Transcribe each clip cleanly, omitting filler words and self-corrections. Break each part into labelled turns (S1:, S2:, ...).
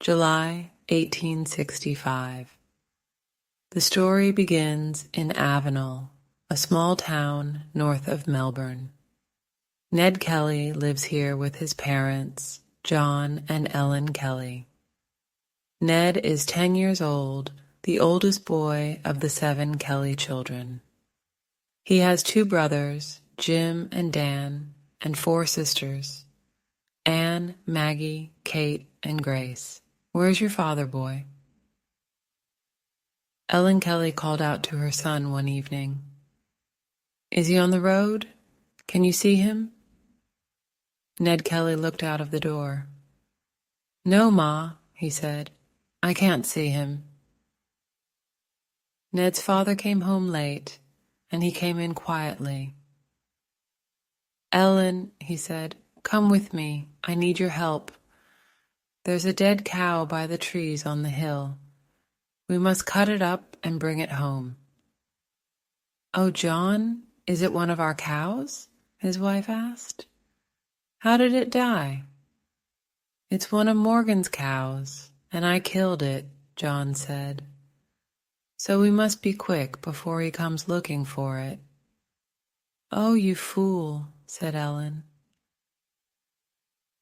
S1: July 1865. The story begins in Avenel, a small town north of Melbourne. Ned Kelly lives here with his parents, John and Ellen Kelly. Ned is 10 years old, the oldest boy of the 7 Kelly children. He has 2 brothers, Jim and Dan, and 4 sisters, Anne, Maggie, Kate, and Grace. Where's your father, boy? Ellen Kelly called out to her son one evening. Is he on the road? Can you see him? Ned Kelly looked out of the door. No, Ma, he said. I can't see him. Ned's father came home late, and he came in quietly. Ellen, he said, come with me. I need your help. There's a dead cow by the trees on the hill. We must cut it up and bring it home. Oh, John, is it one of our cows? His wife asked. How did it die? It's one of Morgan's cows, and I killed it, John said. So we must be quick before he comes looking for it. Oh, you fool, said Ellen.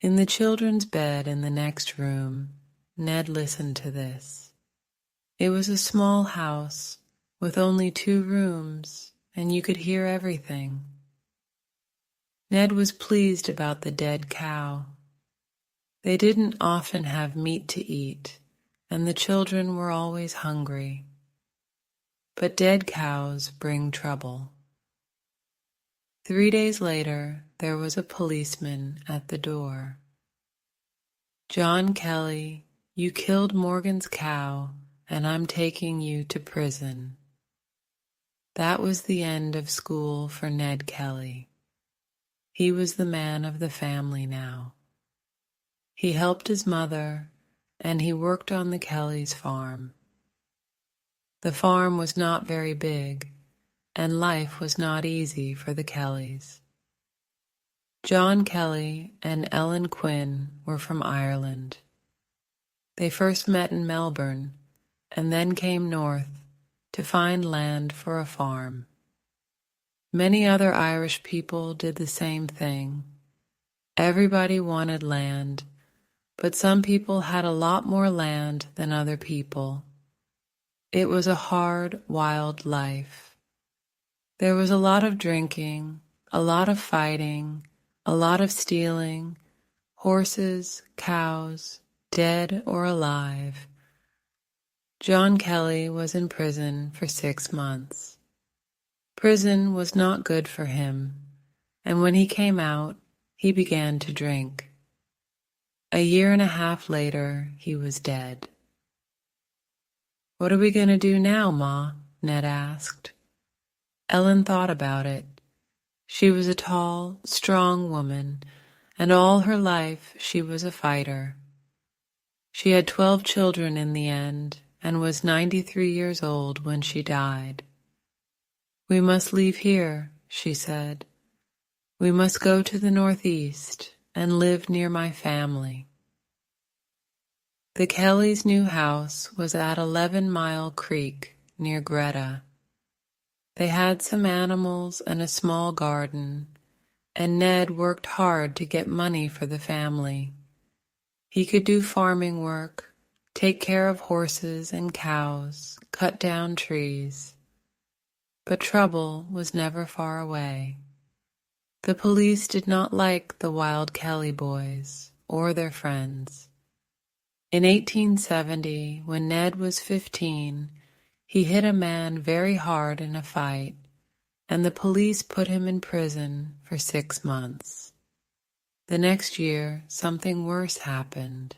S1: In the children's bed in the next room, Ned listened to this. It was a small house with only 2 rooms, and you could hear everything. Ned was pleased about the dead cow. They didn't often have meat to eat, and the children were always hungry. But dead cows bring trouble. 3 days later, there was a policeman at the door. John Kelly, you killed Morgan's cow, and I'm taking you to prison. That was the end of school for Ned Kelly. He was the man of the family now. He helped his mother, and he worked on the Kellys' farm. The farm was not very big, and life was not easy for the Kellys. John Kelly and Ellen Quinn were from Ireland. They first met in Melbourne, and then came north to find land for a farm. Many other Irish people did the same thing. Everybody wanted land, but some people had a lot more land than other people. It was a hard, wild life. There was a lot of drinking, a lot of fighting, a lot of stealing, horses, cows, dead or alive. John Kelly was in prison for 6 months. Prison was not good for him, and when he came out, he began to drink. A year and a half later, he was dead. What are we going to do now, Ma? Ned asked. Ellen thought about it. She was a tall, strong woman, and all her life she was a fighter. She had 12 children in the end, and was 93 years old when she died. We must leave here, she said. We must go to the northeast and live near my family. The Kellys' new house was at 11 Mile Creek near Greta. They had some animals and a small garden, and Ned worked hard to get money for the family. He could do farming work, take care of horses and cows, cut down trees. But trouble was never far away. The police did not like the wild Kelly boys or their friends. In 1870, when Ned was 15, he hit a man very hard in a fight, and the police put him in prison for 6 months. The next year, something worse happened.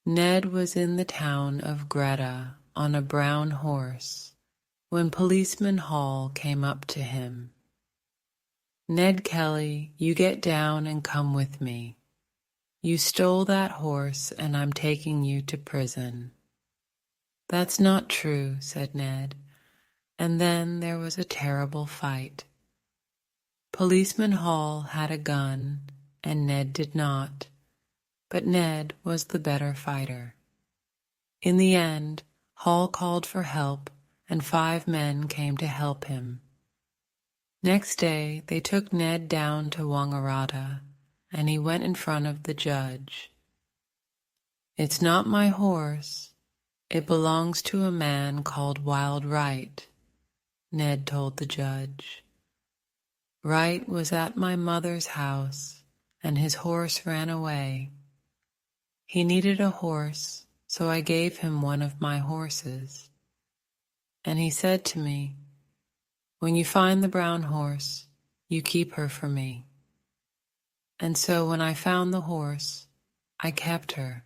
S1: Ned was in the town of Greta on a brown horse when Policeman Hall came up to him. Ned Kelly, you get down and come with me. You stole that horse, and I'm taking you to prison. That's not true, said Ned, and then there was a terrible fight. Policeman Hall had a gun, and Ned did not. but Ned was the better fighter. In the end, Hall called for help, and 5 men came to help him. Next day, they took Ned down to Wangaratta, and he went in front of the judge. "It's not my horse. It belongs to a man called Wild Wright," Ned told the judge. "Wright was at my mother's house, and his horse ran away. He needed a horse, so I gave him one of my horses. And he said to me, 'When you find the brown horse, you keep her for me.' And so when I found the horse, I kept her."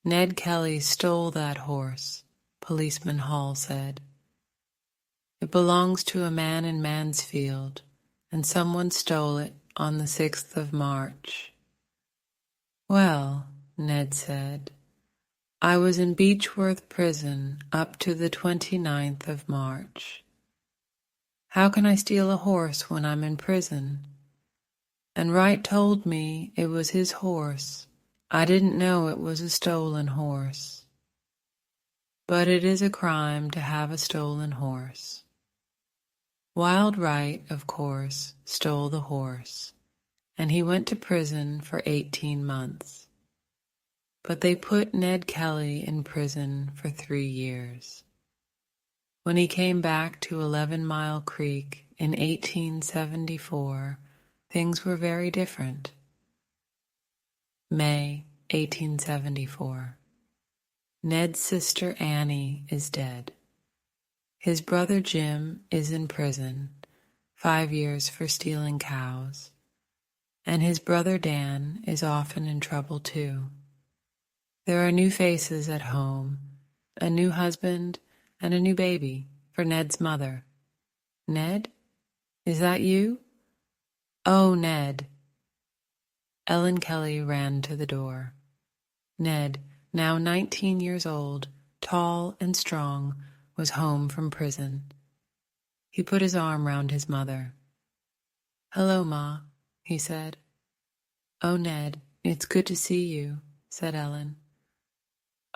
S1: "Ned Kelly stole that horse," Policeman Hall said. "It belongs to a man in Mansfield, and someone stole it on the 6th of March. "Well," Ned said, "I was in Beechworth Prison up to the 29th of March. How can I steal a horse when I'm in prison? And Wright told me it was his horse. I didn't know it was a stolen horse. But it is a crime to have a stolen horse. Wild Wright, of course, stole the horse, and he went to prison for 18 months. But they put Ned Kelly in prison for 3 years. When he came back to 11 Mile Creek in 1874, things were very different. May 1874. Ned's sister Annie is dead. His brother Jim is in prison, 5 years for stealing cows, and his brother Dan is often in trouble too. There are new faces at home, a new husband, and a new baby for Ned's mother. "Ned? Is that you?" "Oh, Ned." Ellen Kelly ran to the door. Ned, now 19 years old, tall and strong, was home from prison. He put his arm round his mother. "Hello, Ma," he said. "Oh, Ned, it's good to see you," said Ellen.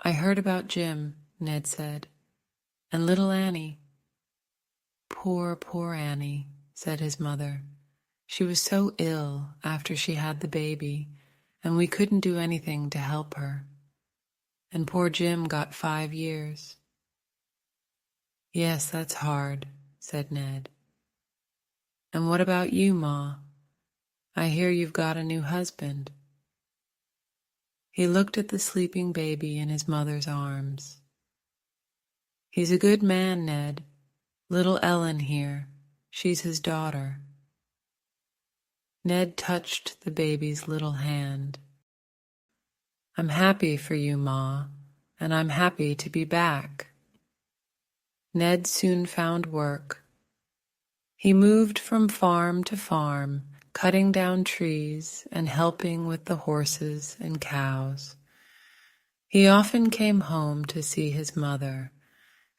S1: "I heard about Jim," Ned said, "and little Annie." "Poor, poor Annie," said his mother. "She was so ill after she had the baby, and we couldn't do anything to help her. And poor Jim got 5 years." "Yes, that's hard," said Ned. "And what about you, Ma? I hear you've got a new husband." He looked at the sleeping baby in his mother's arms. "He's a good man, Ned. Little Ellen here, she's his daughter." Ned touched the baby's little hand. "I'm happy for you, Ma, and I'm happy to be back." Ned soon found work. He moved from farm to farm, cutting down trees and helping with the horses and cows. He often came home to see his mother,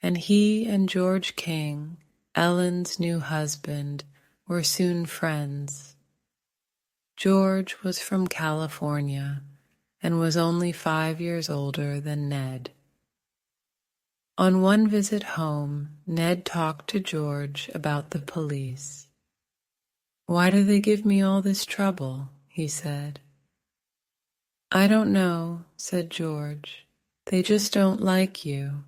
S1: and he and George King, Ellen's new husband, were soon friends. George was from California and was only 5 years older than Ned. On one visit home, Ned talked to George about the police. "Why do they give me all this trouble?" he said. "I don't know," said George. "They just don't like you."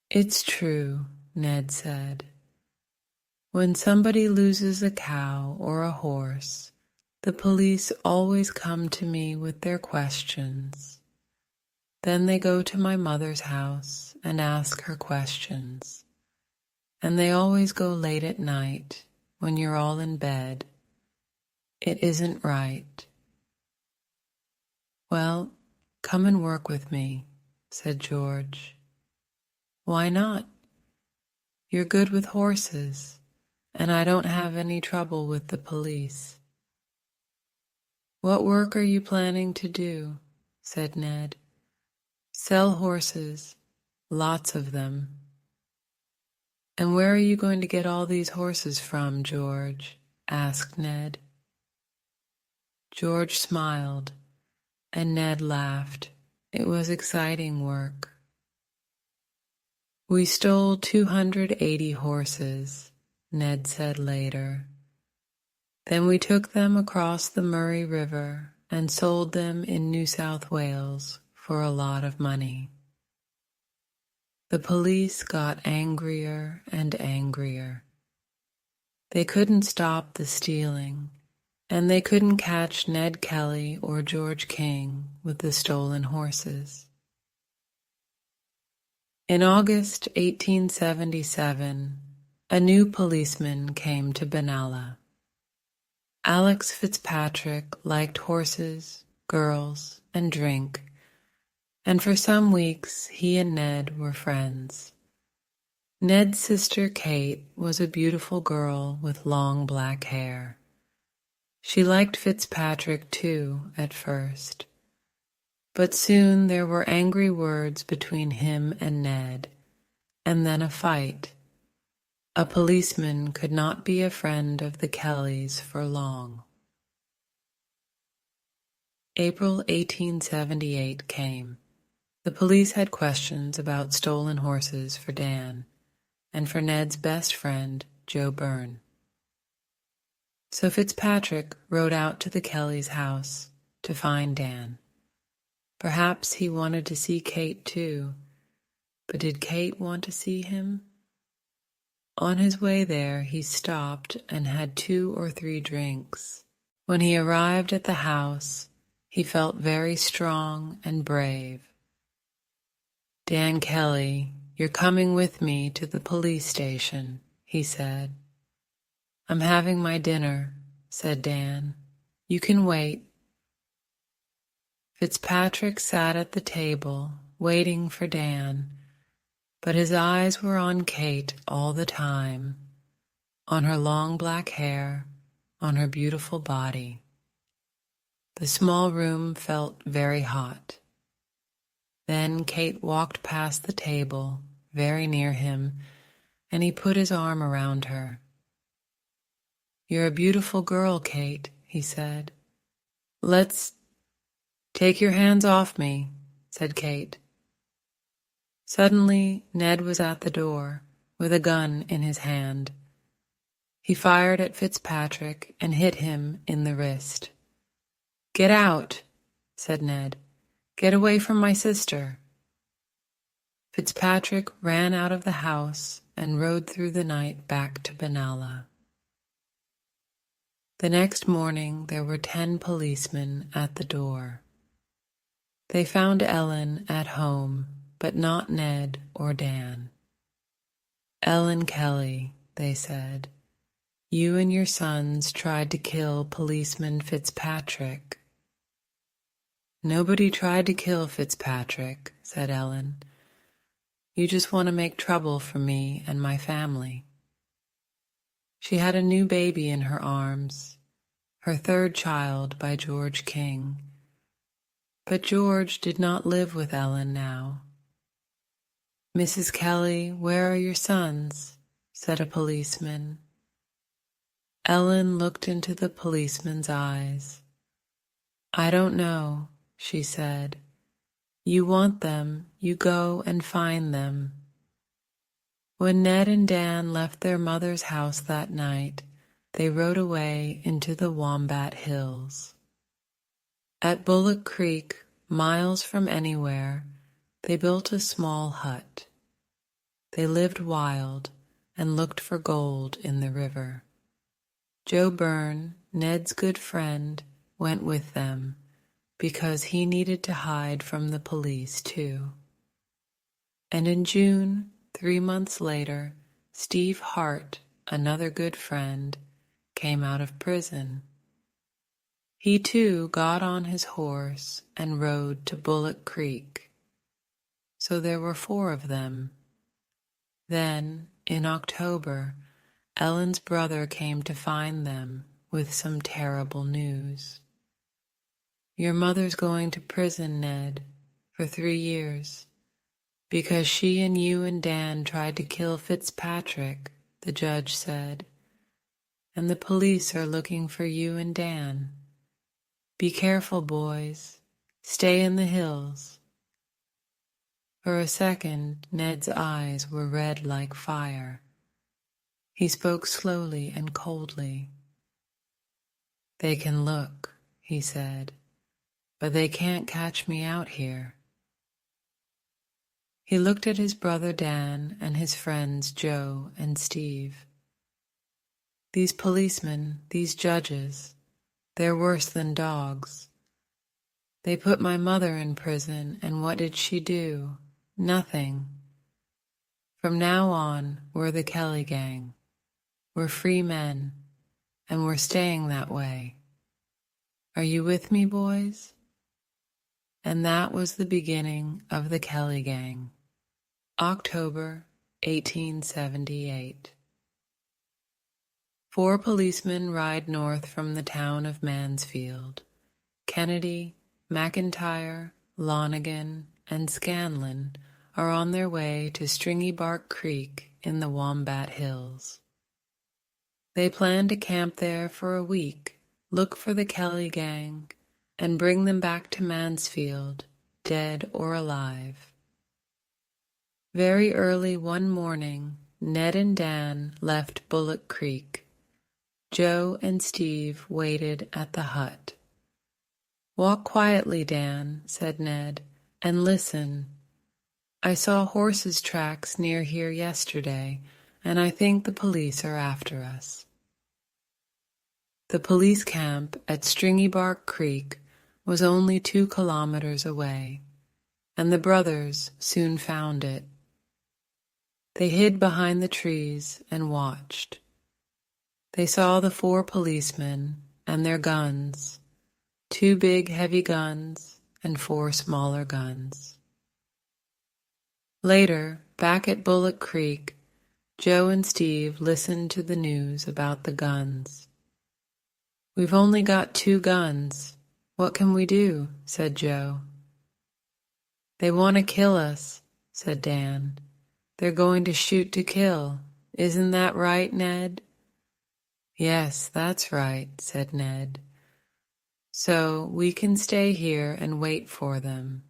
S1: "It's true," Ned said. "When somebody loses a cow or a horse, the police always come to me with their questions. Then they go to my mother's house and ask her questions. And they always go late at night when you're all in bed. It isn't right." "Well, come and work with me," said George. "Why not? You're good with horses, and I don't have any trouble with the police." "What work are you planning to do?" said Ned. "Sell horses, lots of them." "And where are you going to get all these horses from, George?" asked Ned. George smiled. and Ned laughed. It was exciting work. We stole 280 horses, Ned said later. Then we took them across the Murray River and sold them in New South Wales for a lot of money. The police got angrier and angrier. They couldn't stop the stealing, and they couldn't catch Ned Kelly or George King with the stolen horses. In August 1877, a new policeman came to Benalla. Alex Fitzpatrick liked horses, girls, and drink, and for some weeks he and Ned were friends. Ned's sister Kate was a beautiful girl with long black hair. She liked Fitzpatrick too at first, but soon there were angry words between him and Ned, and then a fight. A policeman could not be a friend of the Kellys for long. April 1878 came. The police had questions about stolen horses for Dan and for Ned's best friend, Joe Byrne. So Fitzpatrick rode out to the Kellys' house to find Dan. Perhaps he wanted to see Kate too, but did Kate want to see him? On his way there, he stopped and had 2 or 3 drinks. When he arrived at the house, he felt very strong and brave. "Dan Kelly, you're coming with me to the police station," he said. "I'm having my dinner," said Dan. "You can wait." Fitzpatrick sat at the table, waiting for Dan, but his eyes were on Kate all the time, on her long black hair, on her beautiful body. The small room felt very hot. Then Kate walked past the table, very near him, and he put his arm around her. "You're a beautiful girl, Kate," he said. "Let's—" "Take your hands off me," said Kate. Suddenly, Ned was at the door, with a gun in his hand. He fired at Fitzpatrick and hit him in the wrist. "Get out," said Ned. "Get away from my sister." Fitzpatrick ran out of the house and rode through the night back to Benalla. The next morning there were 10 policemen at the door. They found Ellen at home, but not Ned or Dan. "Ellen Kelly," they said, "you and your sons tried to kill Policeman Fitzpatrick." "Nobody tried to kill Fitzpatrick," said Ellen. "You just want to make trouble for me and my family." She had a new baby in her arms, her 3rd child by George King. But George did not live with Ellen now. "Mrs. Kelly, where are your sons?" said a policeman. Ellen looked into the policeman's eyes. "I don't know," she said. "You want them, you go and find them." When Ned and Dan left their mother's house that night, they rode away into the Wombat Hills. At Bullock Creek, miles from anywhere, they built a small hut. They lived wild and looked for gold in the river. Joe Byrne, Ned's good friend, went with them because he needed to hide from the police too. And in June, 3 months later, Steve Hart, another good friend, came out of prison. He too got on his horse and rode to Bullock Creek. So there were 4 of them. Then, in October, Ellen's brother came to find them with some terrible news. "Your mother's going to prison, Ned, for 3 years, because she and you and Dan tried to kill Fitzpatrick," the judge said, "and the police are looking for you and Dan. Be careful, boys. Stay in the hills. For a second, Ned's eyes were red like fire. He spoke slowly and coldly. They can look, he said, but they can't catch me out here. He looked at his brother Dan and his friends Joe and Steve. These policemen, these judges, they're worse than dogs. They put my mother in prison, and what did she do? Nothing. From now on, we're the Kelly gang. We're free men, and we're staying that way. Are you with me, boys? And that was the beginning of the Kelly gang. October 1878. 4 policemen ride north from the town of Mansfield. Kennedy, McIntyre, Lonigan, and Scanlon are on their way to Stringy Bark Creek in the Wombat Hills. They plan to camp there for a week, look for the Kelly gang, and bring them back to Mansfield, dead or alive. Very early one morning, Ned and Dan left Bullock Creek. Joe and Steve waited at the hut. "Walk quietly, Dan," said Ned, "and listen. I saw horses' tracks near here yesterday, and I think the police are after us." The police camp at Stringy Bark Creek was only 2 kilometers away, and the brothers soon found it. They hid behind the trees and watched. They saw the 4 policemen and their guns, 2 big heavy guns and 4 smaller guns. Later, back at Bullock Creek, Joe and Steve listened to the news about the guns. "We've only got 2 guns. What can we do?" said Joe. "They want to kill us," said Dan. "They're going to shoot to kill. Isn't that right, Ned?" "Yes, that's right," said Ned. "So we can stay here and wait for them,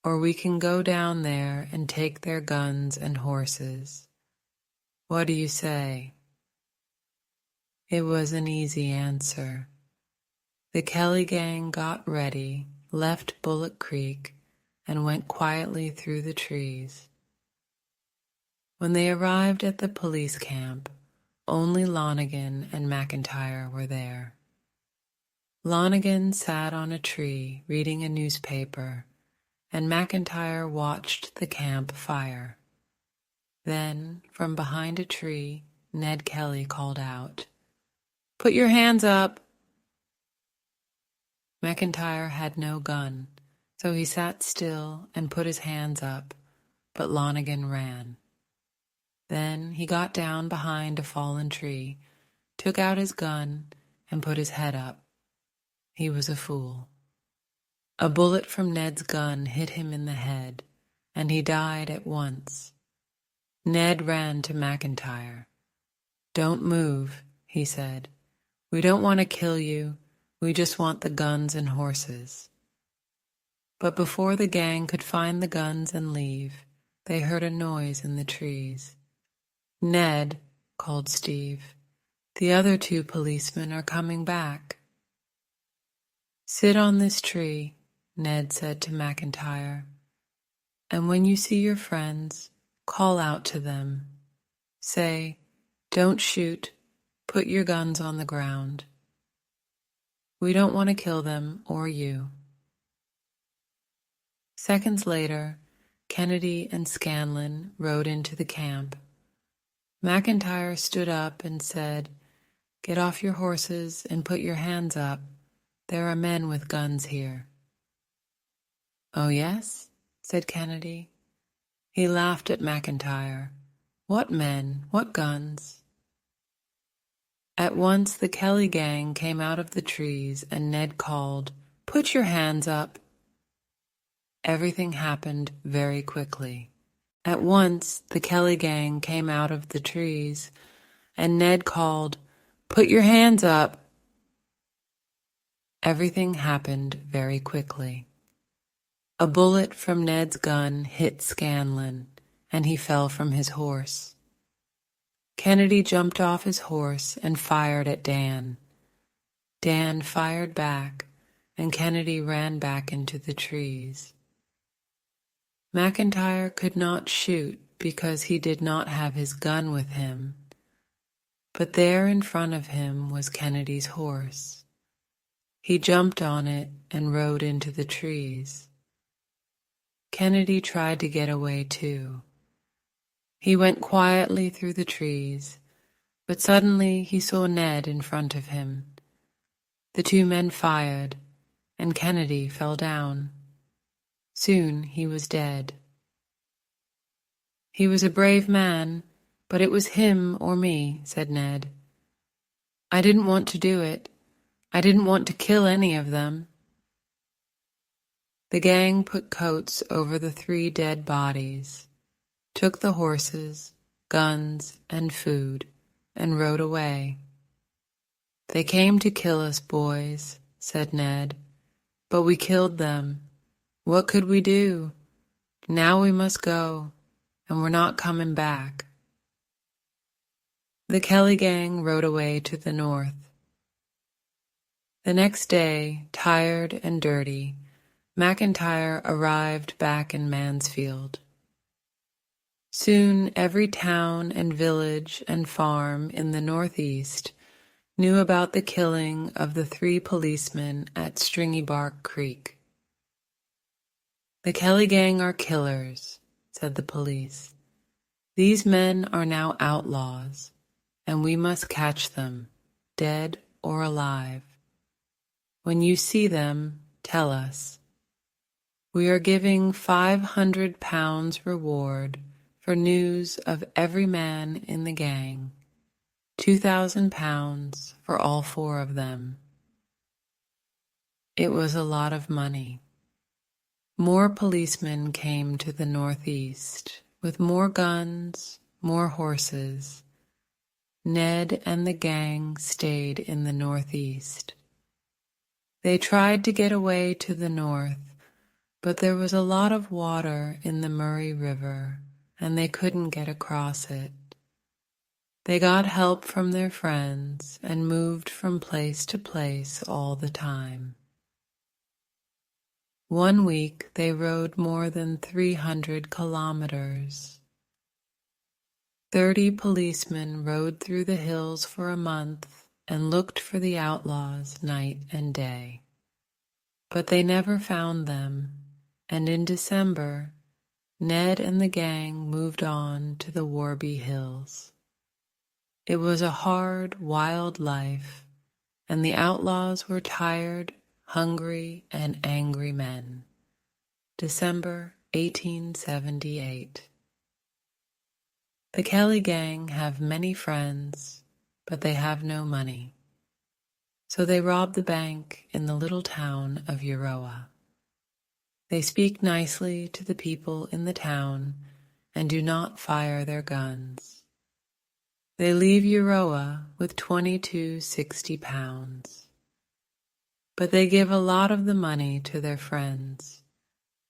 S1: or we can go down there and take their guns and horses. What do you say?" It was an easy answer. The Kelly gang got ready, left Bullock Creek, and went quietly through the trees. When they arrived at the police camp, only Lonigan and McIntyre were there. Lonigan sat on a tree reading a newspaper, and McIntyre watched the camp fire. Then, from behind a tree, Ned Kelly called out, "Put your hands up!" McIntyre had no gun, so he sat still and put his hands up, but Lonigan ran. Then he got down behind a fallen tree, took out his gun, and put his head up. He was a fool. A bullet from Ned's gun hit him in the head, and he died at once. Ned ran to McIntyre. "Don't move," he said. "We don't want to kill you. We just want the guns and horses." But before the gang could find the guns and leave, they heard a noise in the trees. "Ned," called Steve, "the other 2 policemen are coming back." "Sit on this tree," Ned said to McIntyre, "and when you see your friends, call out to them. Say, 'Don't shoot. Put your guns on the ground.' We don't want to kill them or you." Seconds later, Kennedy and Scanlon rode into the camp. McIntyre stood up and said, "Get off your horses and put your hands up. There are men with guns here." "Oh, yes?" said Kennedy. He laughed at McIntyre. "What men? What guns?" At once the Kelly gang came out of the trees, and Ned called, "Put your hands up." Everything happened very quickly. At once the Kelly gang came out of the trees, and Ned called, "Put your hands up." Everything happened very quickly. A bullet from Ned's gun hit Scanlon, and he fell from his horse. Kennedy jumped off his horse and fired at Dan. Dan fired back, and Kennedy ran back into the trees. McIntyre could not shoot because he did not have his gun with him, but there in front of him was Kennedy's horse. He jumped on it and rode into the trees. Kennedy tried to get away too. He went quietly through the trees, but suddenly he saw Ned in front of him. The two men fired, and Kennedy fell down. Soon he was dead. "He was a brave man, but it was him or me," said Ned. "I didn't want to do it. I didn't want to kill any of them." The gang put coats over the 3 dead bodies, took the horses, guns, and food, and rode away. "They came to kill us, boys," said Ned, "but we killed them. What could we do? Now we must go, and we're not coming back." The Kelly gang rode away to the north. The next day, tired and dirty, McIntyre arrived back in Mansfield. Soon every town and village and farm in the northeast knew about the killing of the 3 policemen at Stringybark Creek. "The Kelly gang are killers," said the police. "These men are now outlaws, and we must catch them, dead or alive. When you see them, tell us. We are giving £500 reward for news of every man in the gang, £2,000 for all 4 of them." It was a lot of money. More policemen came to the northeast, with more guns, more horses. Ned and the gang stayed in the northeast. They tried to get away to the north, but there was a lot of water in the Murray River, and they couldn't get across it. They got help from their friends and moved from place to place all the time. One week they rode more than 300 kilometers. 30 policemen rode through the hills for a month and looked for the outlaws night and day. But they never found them, and in December, Ned and the gang moved on to the Warby Hills. It was a hard, wild life, and the outlaws were tired, hungry, and angry men. December 1878. The Kelly gang have many friends, but they have no money. So they rob the bank in the little town of Euroa. They speak nicely to the people in the town and do not fire their guns. They leave Euroa with £22.60. But they give a lot of the money to their friends,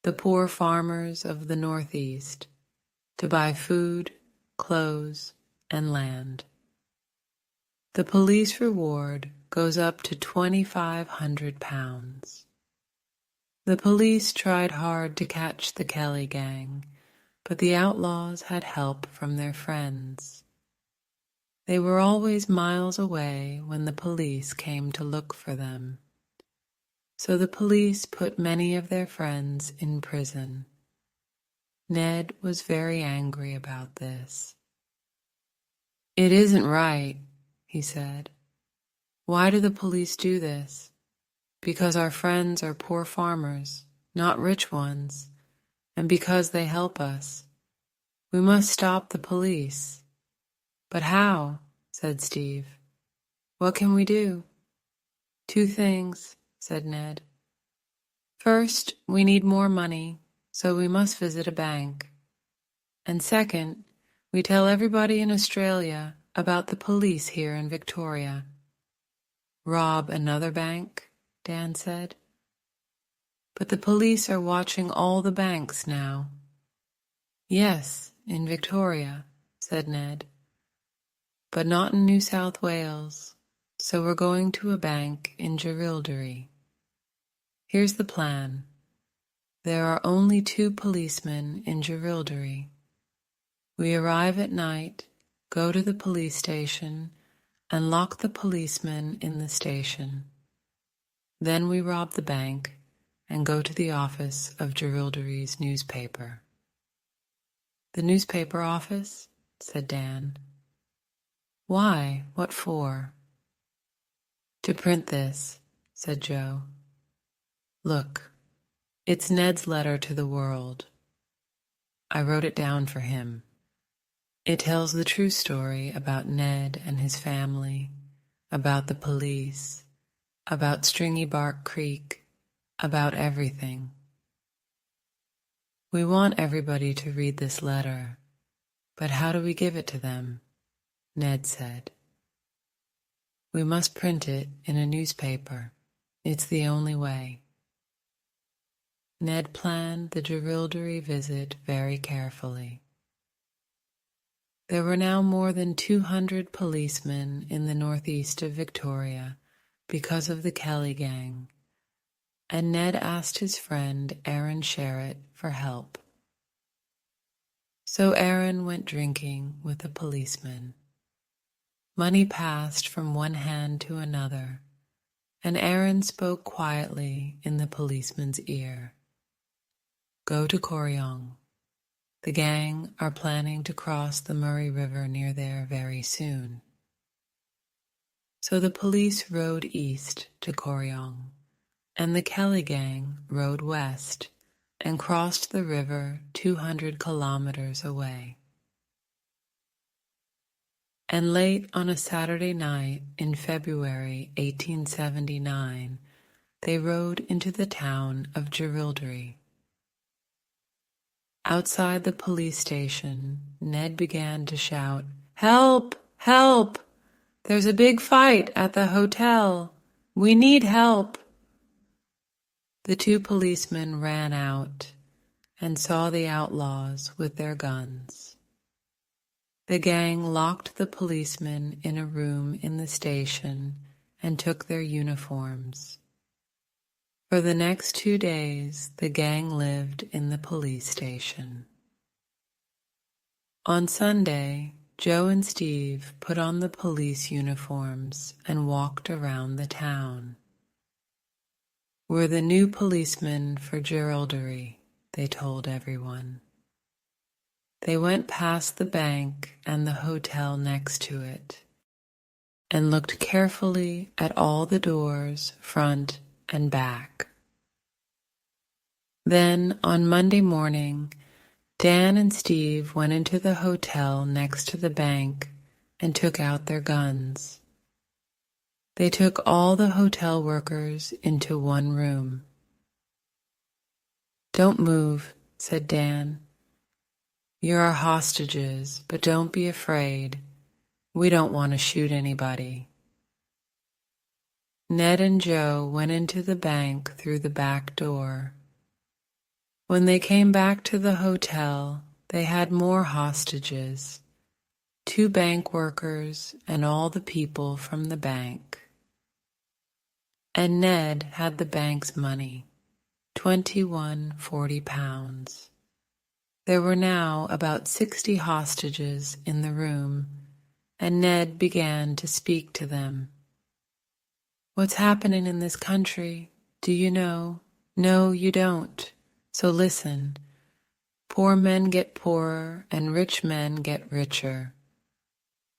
S1: the poor farmers of the Northeast, to buy food, clothes, and land. The police reward goes up to £2,500. The police tried hard to catch the Kelly gang, but the outlaws had help from their friends. They were always miles away when the police came to look for them. So the police put many of their friends in prison. Ned was very angry about this. "It isn't right," he said. "Why do the police do this? Because our friends are poor farmers, not rich ones, and because they help us. We must stop the police." "But how?" said Steve. "What can we do?" "2 things," said Ned. "First, we need more money, so we must visit a bank. And second, we tell everybody in Australia about the police here in Victoria." "Rob another bank?" Dan said. But the police are watching all the banks now. Yes, in Victoria, said Ned, but not in New South Wales, so we're going to a bank in Jerilderie. Here's the plan. There are only 2 policemen in Jerilderie. We arrive at night, go to the police station, and lock the policemen in the station. Then we rob the bank and go to the office of Jerilderie's newspaper. The newspaper office? Said Dan. Why? What for? To print this, said Joe. Look, it's Ned's letter to the world. I wrote it down for him. It tells the true story about Ned and his family, about the police, about Stringy Bark Creek, about everything. We want everybody to read this letter, but how do we give it to them? Ned said. We must print it in a newspaper. It's the only way. Ned planned the Jerilderie visit very carefully. There were now more than 200 policemen in the northeast of Victoria because of the Kelly gang, and Ned asked his friend Aaron Sherritt for help. So Aaron went drinking with the policemen. Money passed from one hand to another, and Aaron spoke quietly in the policeman's ear. Go to Corryong. The gang are planning to cross the Murray River near there very soon. So the police rode east to Corryong, and the Kelly gang rode west and crossed the river 200 kilometers away. And late on a Saturday night in February 1879, they rode into the town of Jerilderie. Outside the police station, Ned began to shout, Help! Help! There's a big fight at the hotel. We need help. The 2 policemen ran out and saw the outlaws with their guns. The gang locked the policemen in a room in the station and took their uniforms. For the next 2 days, the gang lived in the police station. On Sunday, Joe and Steve put on the police uniforms and walked around the town. We're the new policemen for Jerilderie, they told everyone. They went past the bank and the hotel next to it and looked carefully at all the doors, front and back. Then, on Monday morning, Dan and Steve went into the hotel next to the bank and took out their guns. They took all the hotel workers into one room. Don't move, said Dan. You're our hostages, but don't be afraid. We don't want to shoot anybody. Ned and Joe went into the bank through the back door. When they came back to the hotel, they had more hostages, 2 bank workers and all the people from the bank. And Ned had the bank's money, 21 pounds. There were now about 60 hostages in the room, and Ned began to speak to them. What's happening in this country? Do you know? No, you don't. So listen. Poor men get poorer and rich men get richer.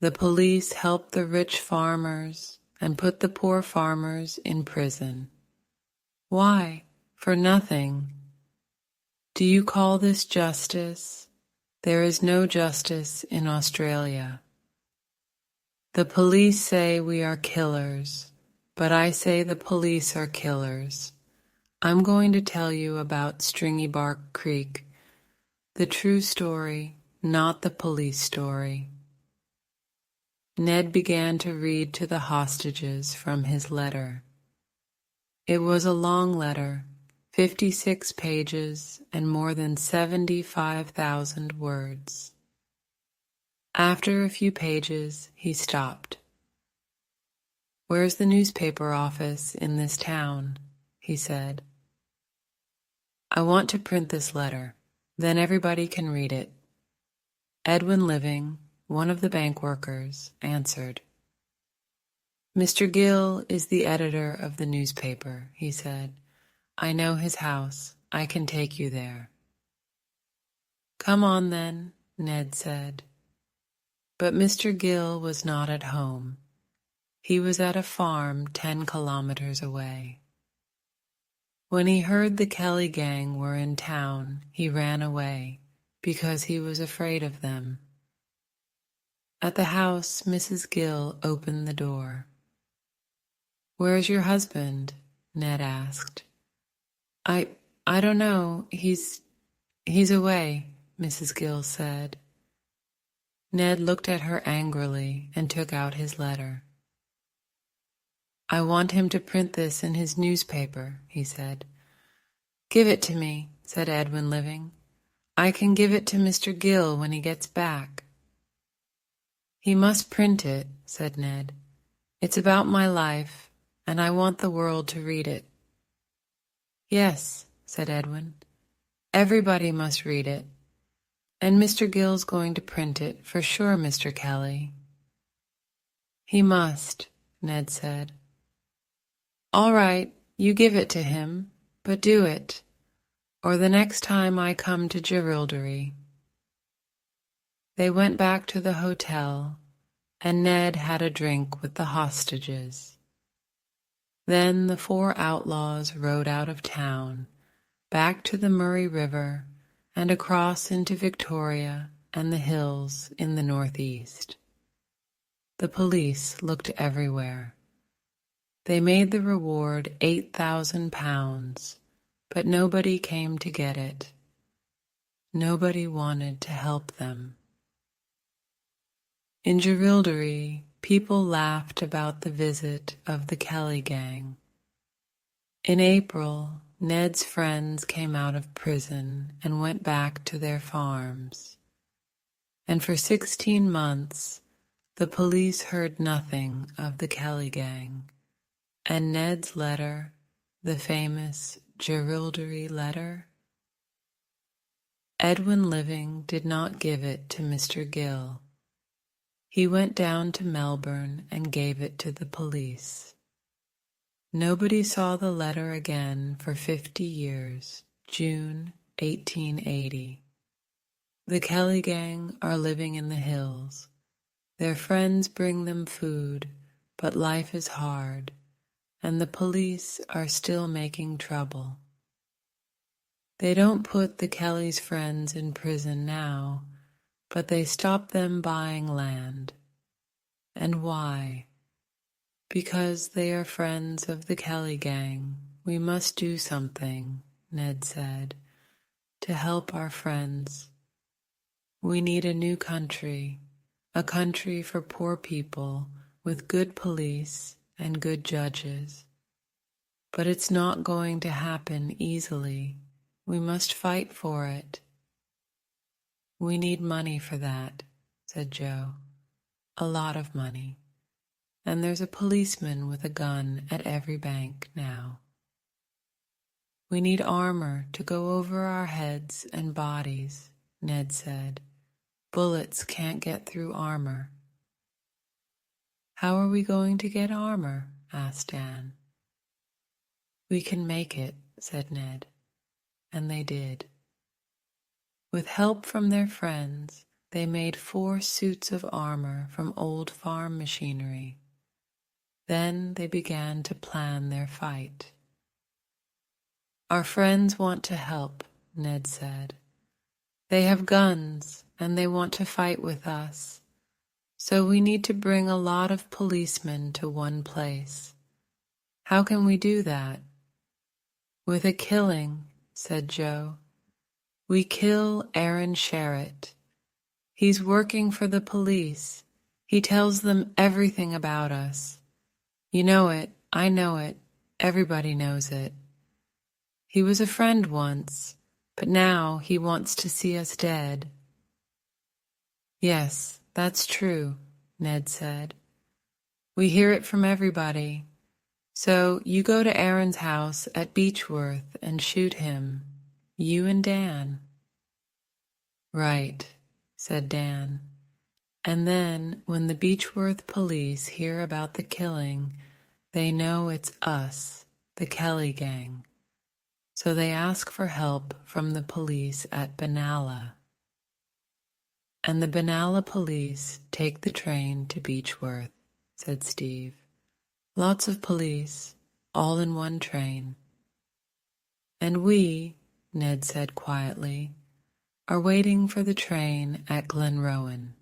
S1: The police help the rich farmers and put the poor farmers in prison. Why? For nothing. Do you call this justice? There is no justice in Australia. The police say we are killers, but I say the police are killers. I'm going to tell you about Stringy Bark Creek, the true story, not the police story. Ned began to read to the hostages from his letter. It was a long letter, 56 pages and more than 75,000 words. After a few pages, he stopped. "Where's the newspaper office in this town?" he said. "I want to print this letter. Then everybody can read it." Edwin Living, one of the bank workers, answered. "Mr. Gill is the editor of the newspaper," he said. "I know his house. I can take you there." "Come on then," Ned said. But Mr. Gill was not at home. He was at a farm 10 kilometers away. When he heard the Kelly gang were in town, he ran away because he was afraid of them. At the house, Mrs. Gill opened the door. "Where's your husband?" Ned asked. I don't know. He's away," Mrs. Gill said. Ned looked at her angrily and took out his letter. "I want him to print this in his newspaper," he said. "Give it to me," said Edwin Living. "I can give it to Mr. Gill when he gets back." "He must print it," said Ned. "It's about my life, and I want the world to read it." "Yes," said Edwin. "Everybody must read it. And Mr. Gill's going to print it for sure, Mr. Kelly." "He must," Ned said. "All right, you give it to him, but do it, or the next time I come to Jerilderie." They went back to the hotel, and Ned had a drink with the hostages. Then the 4 outlaws rode out of town, back to the Murray River, and across into Victoria and the hills in the northeast. The police looked everywhere. They made the reward £8,000, but nobody came to get it. Nobody wanted to help them. In Jerilderie, people laughed about the visit of the Kelly gang. In April, Ned's friends came out of prison and went back to their farms. And for 16 months, the police heard nothing of the Kelly gang, and Ned's letter, the famous Jerilderie letter. Edwin Living did not give it to Mr. Gill. He went down to Melbourne and gave it to the police. Nobody saw the letter again for 50 years, June 1880. The Kelly gang are living in the hills. Their friends bring them food, but life is hard, and the police are still making trouble. They don't put the Kelly's friends in prison now, but they stop them buying land. And why? Because they are friends of the Kelly gang. We must do something, Ned said, to help our friends. We need a new country, a country for poor people with good police and good judges. But it's not going to happen easily. We must fight for it. "We need money for that," said Joe. "A lot of money. And there's a policeman with a gun at every bank now." "We need armor to go over our heads and bodies," Ned said. "Bullets can't get through armor." "How are we going to get armor?" asked Anne. "We can make it," said Ned. And they did. With help from their friends, they made 4 suits of armor from old farm machinery. Then they began to plan their fight. "Our friends want to help," Ned said. "They have guns, and they want to fight with us. So we need to bring a lot of policemen to one place. How can we do that?" "With a killing," said Joe. "We kill Aaron Sherritt. He's working for the police. He tells them everything about us. You know it, I know it, everybody knows it. He was a friend once, but now he wants to see us dead." "Yes, that's true," Ned said. "We hear it from everybody. So you go to Aaron's house at Beechworth and shoot him. You and Dan." "Right," said Dan. "And then when the Beechworth police hear about the killing, they know it's us, the Kelly gang. So they ask for help from the police at Benalla. And the Benalla police take the train to Beechworth," said Steve. "Lots of police, all in one train. And we," Ned said quietly, "are waiting for the train at Glenrowan."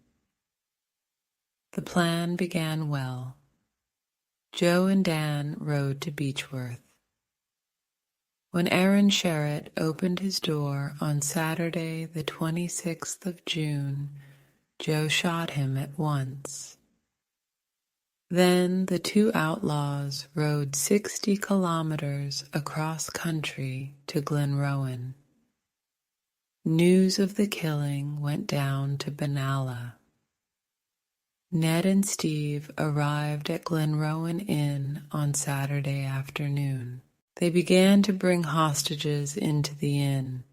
S1: The plan began well. Joe and Dan rode to Beechworth. When Aaron Sherritt opened his door on Saturday the 26th of June, Joe shot him at once. Then the two outlaws rode 60 kilometers across country to Glenrowan. News of the killing went down to Benalla. Ned and Steve arrived at Glenrowan Inn on Saturday afternoon. They began to bring hostages into the inn,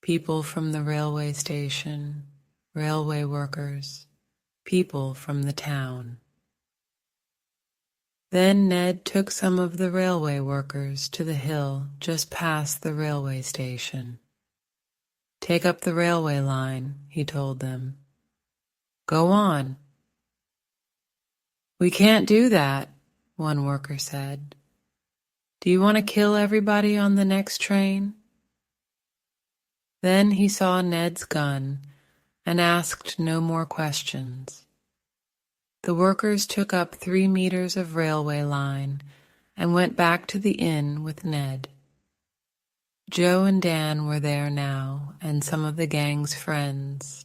S1: people from the railway station, railway workers, people from the town. Then Ned took some of the railway workers to the hill just past the railway station. "Take up the railway line," he told them. "Go on." "We can't do that," one worker said. "Do you want to kill everybody on the next train?" Then he saw Ned's gun and asked no more questions. The workers took up 3 meters of railway line and went back to the inn with Ned. Joe and Dan were there now, and some of the gang's friends.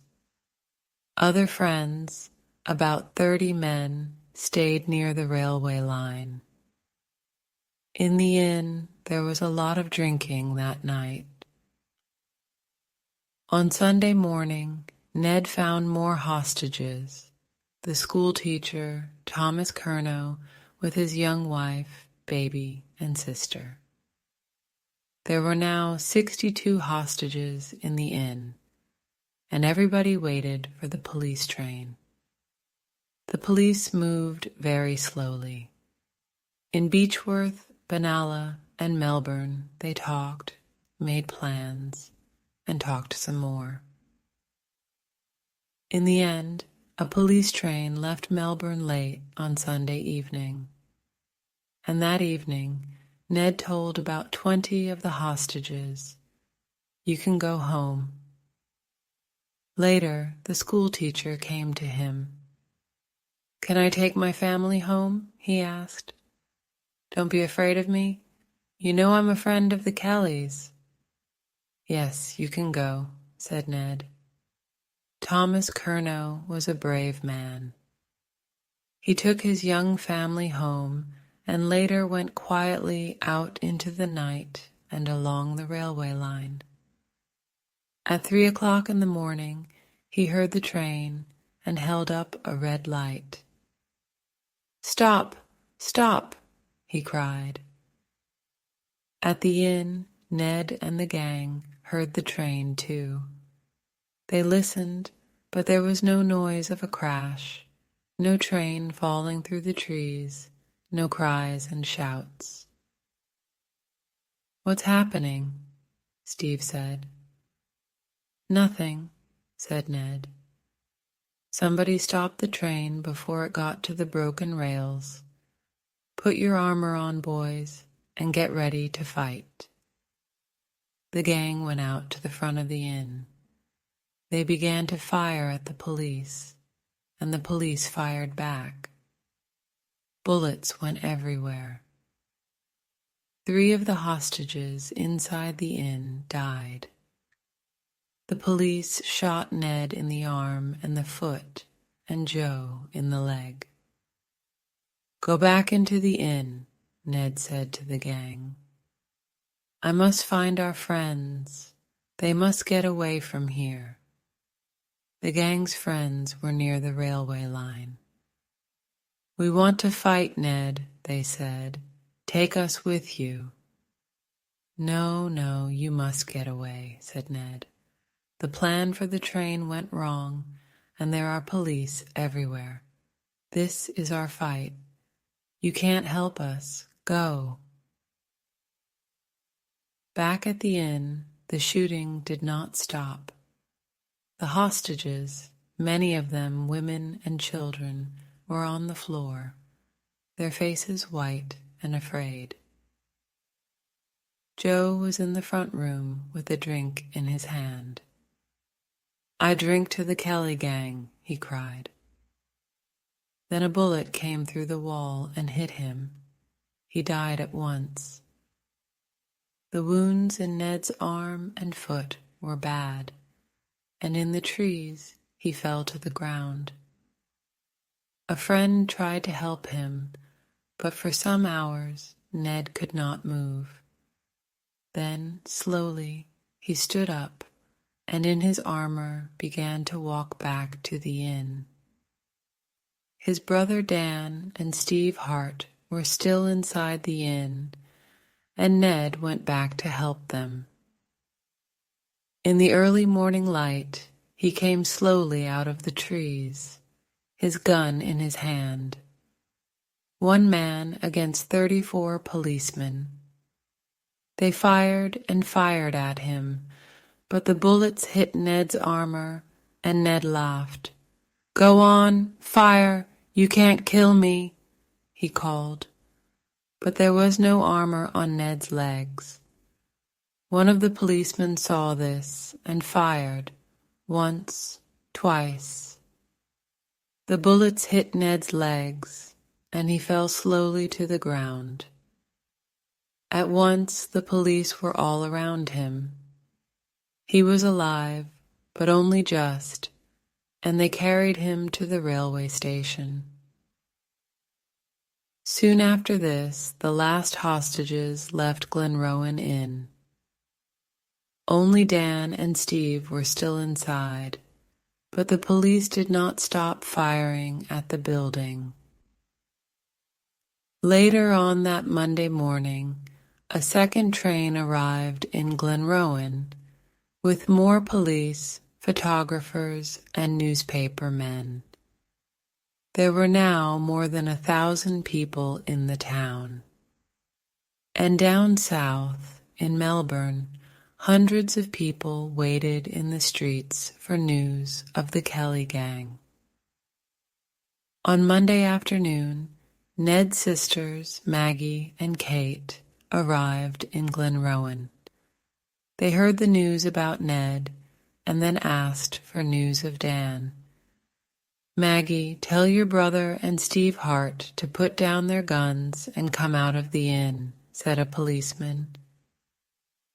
S1: Other friends, about 30 men, stayed near the railway line. In the inn, there was a lot of drinking that night. On Sunday morning, Ned found more hostages. The school teacher, Thomas Curnow, with his young wife, baby, and sister. There were now 62 hostages in the inn, and everybody waited for the police train. The police moved very slowly. In Beechworth, Benalla, and Melbourne, they talked, made plans, and talked some more. In the end, a police train left Melbourne late on Sunday evening. And that evening, Ned told about 20 of the hostages, "You can go home." Later, the school teacher came to him. "Can I take my family home?" he asked. "Don't be afraid of me. You know I'm a friend of the Kellys." "Yes, you can go," said Ned. Thomas Curnow was a brave man. He took his young family home and later went quietly out into the night and along the railway line. At 3 o'clock in the morning, he heard the train and held up a red light. "Stop! Stop!" he cried. At the inn, Ned and the gang heard the train too. They listened, but there was no noise of a crash, no train falling through the trees, no cries and shouts. "What's happening?" Steve said. "Nothing," said Ned. "Somebody stopped the train before it got to the broken rails. Put your armor on, boys, and get ready to fight." The gang went out to the front of the inn. They began to fire at the police, and the police fired back. Bullets went everywhere. 3 of the hostages inside the inn died. The police shot Ned in the arm and the foot, and Joe in the leg. "Go back into the inn," Ned said to the gang. I must find our friends. They must get away from here. The gang's friends were near the railway line. We want to fight, Ned, they said. Take us with you. No, no, you must get away, said Ned. The plan for the train went wrong, and there are police everywhere. This is our fight. You can't help us. Go. Back at the inn, the shooting did not stop. The hostages, many of them women and children, were on the floor, their faces white and afraid. Joe was in the front room with a drink in his hand. I drink to the Kelly gang, he cried. Then a bullet came through the wall and hit him. He died at once. The wounds in Ned's arm and foot were bad, and in the trees he fell to the ground. A friend tried to help him, but for some hours Ned could not move. Then, slowly, he stood up and in his armor began to walk back to the inn. His brother Dan and Steve Hart were still inside the inn, and Ned went back to help them. In the early morning light, he came slowly out of the trees, his gun in his hand. One man against 34 policemen. They fired and fired at him, but the bullets hit Ned's armor, and Ned laughed. Go on, fire, you can't kill me, he called. But there was no armor on Ned's legs. One of the policemen saw this and fired, once, twice. The bullets hit Ned's legs, and he fell slowly to the ground. At once the police were all around him. He was alive, but only just, and they carried him to the railway station. Soon after this, the last hostages left Glenrowan Inn. Only Dan and Steve were still inside, but the police did not stop firing at the building. Later on that Monday morning, a second train arrived in Glenrowan with more police, photographers, and newspaper men. There were now more than 1,000 people in the town. And down south, in Melbourne, hundreds of people waited in the streets for news of the Kelly gang. On Monday afternoon, Ned's sisters, Maggie and Kate, arrived in Glenrowan. They heard the news about Ned and then asked for news of Dan. Maggie, tell your brother and Steve Hart to put down their guns and come out of the inn, said a policeman.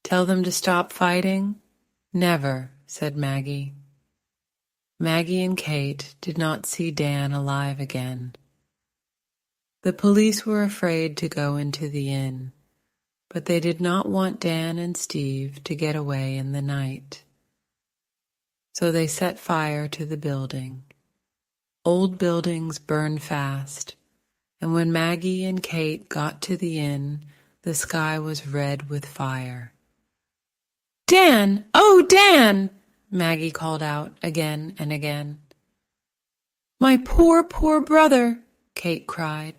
S1: Tell them to stop fighting? Never, said Maggie. Maggie and Kate did not see Dan alive again. The police were afraid to go into the inn, but they did not want Dan and Steve to get away in the night. So they set fire to the building. Old buildings burn fast, and when Maggie and Kate got to the inn, the sky was red with fire. Dan! Oh, Dan! Maggie called out again and again. My poor, poor brother, Kate cried.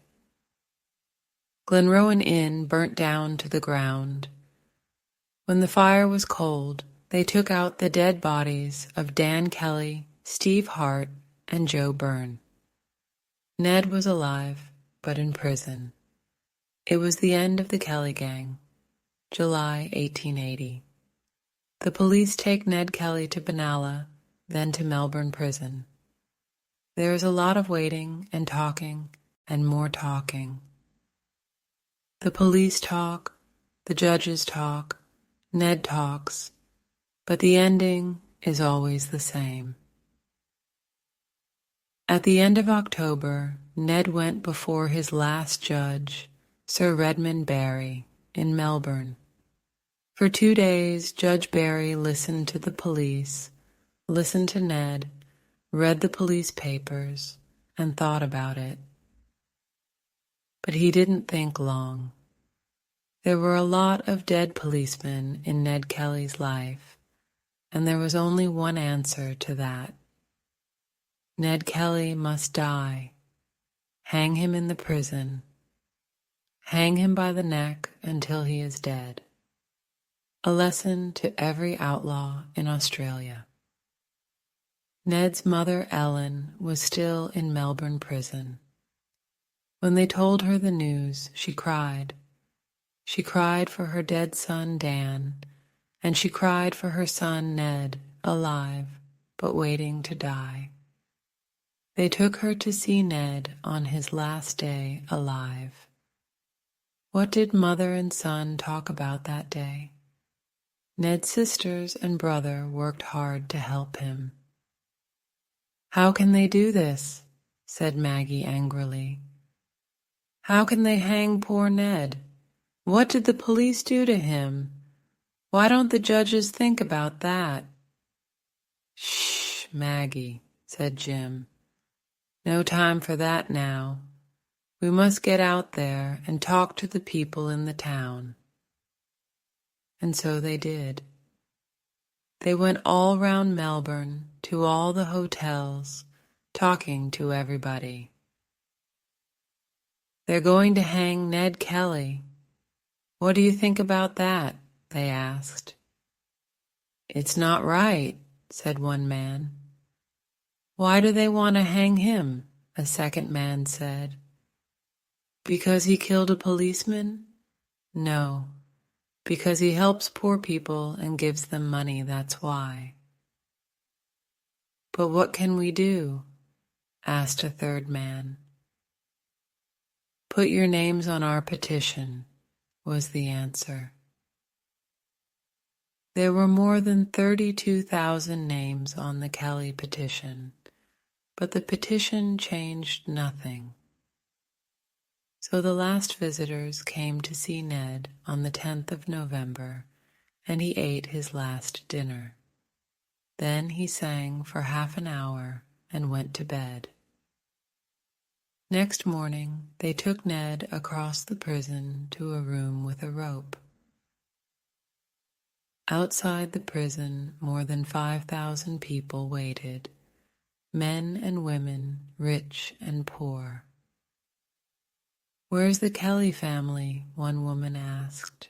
S1: Glenrowan Inn burnt down to the ground. When the fire was cold, they took out the dead bodies of Dan Kelly, Steve Hart, and Joe Byrne. Ned was alive, but in prison. It was the end of the Kelly gang, July 1880. The police take Ned Kelly to Benalla, then to Melbourne prison. There is a lot of waiting and talking and more talking. The police talk, the judges talk, Ned talks, but the ending is always the same. At the end of October, Ned went before his last judge, Sir Redmond Barry, in Melbourne. For 2 days, Judge Barry listened to the police, listened to Ned, read the police papers, and thought about it. But he didn't think long. There were a lot of dead policemen in Ned Kelly's life, and there was only one answer to that. Ned Kelly must die. Hang him in the prison. Hang him by the neck until he is dead. A lesson to every outlaw in Australia. Ned's mother, Ellen, was still in Melbourne prison. When they told her the news, she cried. She cried for her dead son, Dan, and she cried for her son, Ned, alive, but waiting to die. They took her to see Ned on his last day alive. What did mother and son talk about that day? Ned's sisters and brother worked hard to help him. "How can they do this?" said Maggie angrily. "How can they hang poor Ned? What did the police do to him? Why don't the judges think about that?" "Shh, Maggie," said Jim. "No time for that now. We must get out there and talk to the people in the town." And so they did. They went all round Melbourne, to all the hotels, talking to everybody. "They're going to hang Ned Kelly. What do you think about that?" they asked. "It's not right," said one man. "Why do they want to hang him?" a second man said. "Because he killed a policeman?" "No. Because he helps poor people and gives them money, that's why." "But what can we do?" asked a third man. "Put your names on our petition," was the answer. There were more than 32,000 names on the Kelly petition, but the petition changed nothing. So the last visitors came to see Ned on the 10th of November, and he ate his last dinner. Then he sang for half an hour and went to bed. Next morning, they took Ned across the prison to a room with a rope. Outside the prison, more than 5,000 people waited, men and women, rich and poor. "Where's the Kelly family?" one woman asked.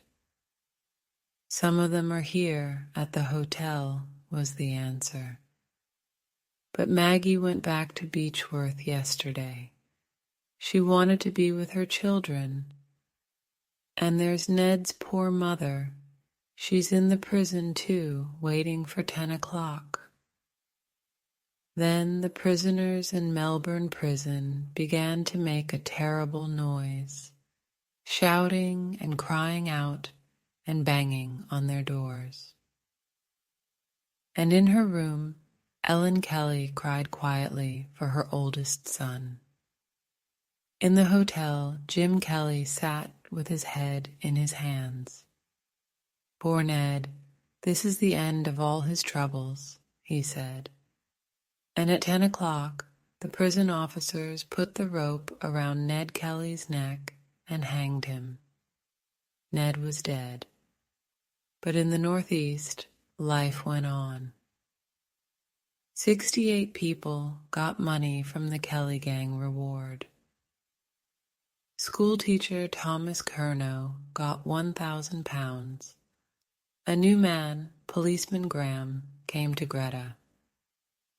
S1: "Some of them are here at the hotel," was the answer. "But Maggie went back to Beechworth yesterday. She wanted to be with her children. And there's Ned's poor mother. She's in the prison too, waiting for 10 o'clock. Then the prisoners in Melbourne prison began to make a terrible noise, shouting and crying out and banging on their doors. And in her room, Ellen Kelly cried quietly for her oldest son. In the hotel, Jim Kelly sat with his head in his hands. "Poor Ned, this is the end of all his troubles," he said. And at 10 o'clock, the prison officers put the rope around Ned Kelly's neck and hanged him. Ned was dead. But in the Northeast, life went on. 68 people got money from the Kelly Gang reward. Schoolteacher Thomas Curnow got £1,000. A new man, Policeman Graham, came to Greta.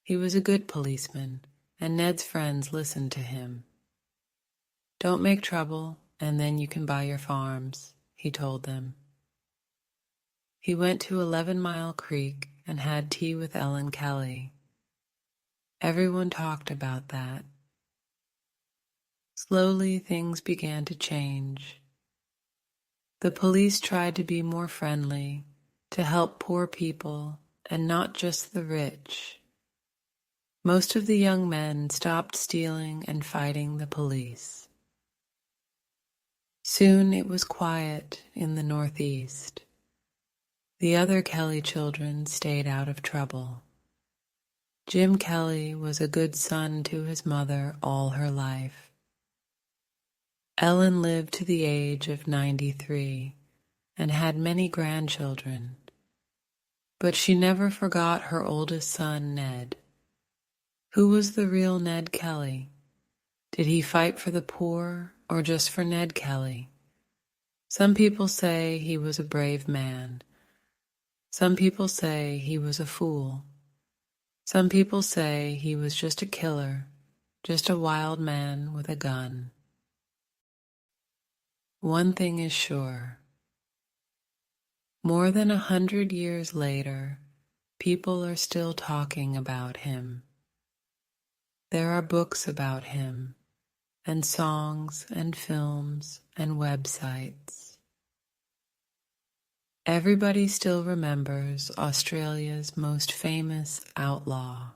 S1: He was a good policeman, and Ned's friends listened to him. "Don't make trouble, and then you can buy your farms," he told them. He went to 11 Mile Creek and had tea with Ellen Kelly. Everyone talked about that. Slowly, things began to change. The police tried to be more friendly, to help poor people, and not just the rich. Most of the young men stopped stealing and fighting the police. Soon it was quiet in the Northeast. The other Kelly children stayed out of trouble. Jim Kelly was a good son to his mother all her life. Ellen lived to the age of 93 and had many grandchildren, but she never forgot her oldest son, Ned. Who was the real Ned Kelly? Did he fight for the poor or just for Ned Kelly? Some people say he was a brave man. Some people say he was a fool. Some people say he was just a killer, just a wild man with a gun. One thing is sure. More than 100 years later, people are still talking about him. There are books about him, and songs and films and websites. Everybody still remembers Australia's most famous outlaw.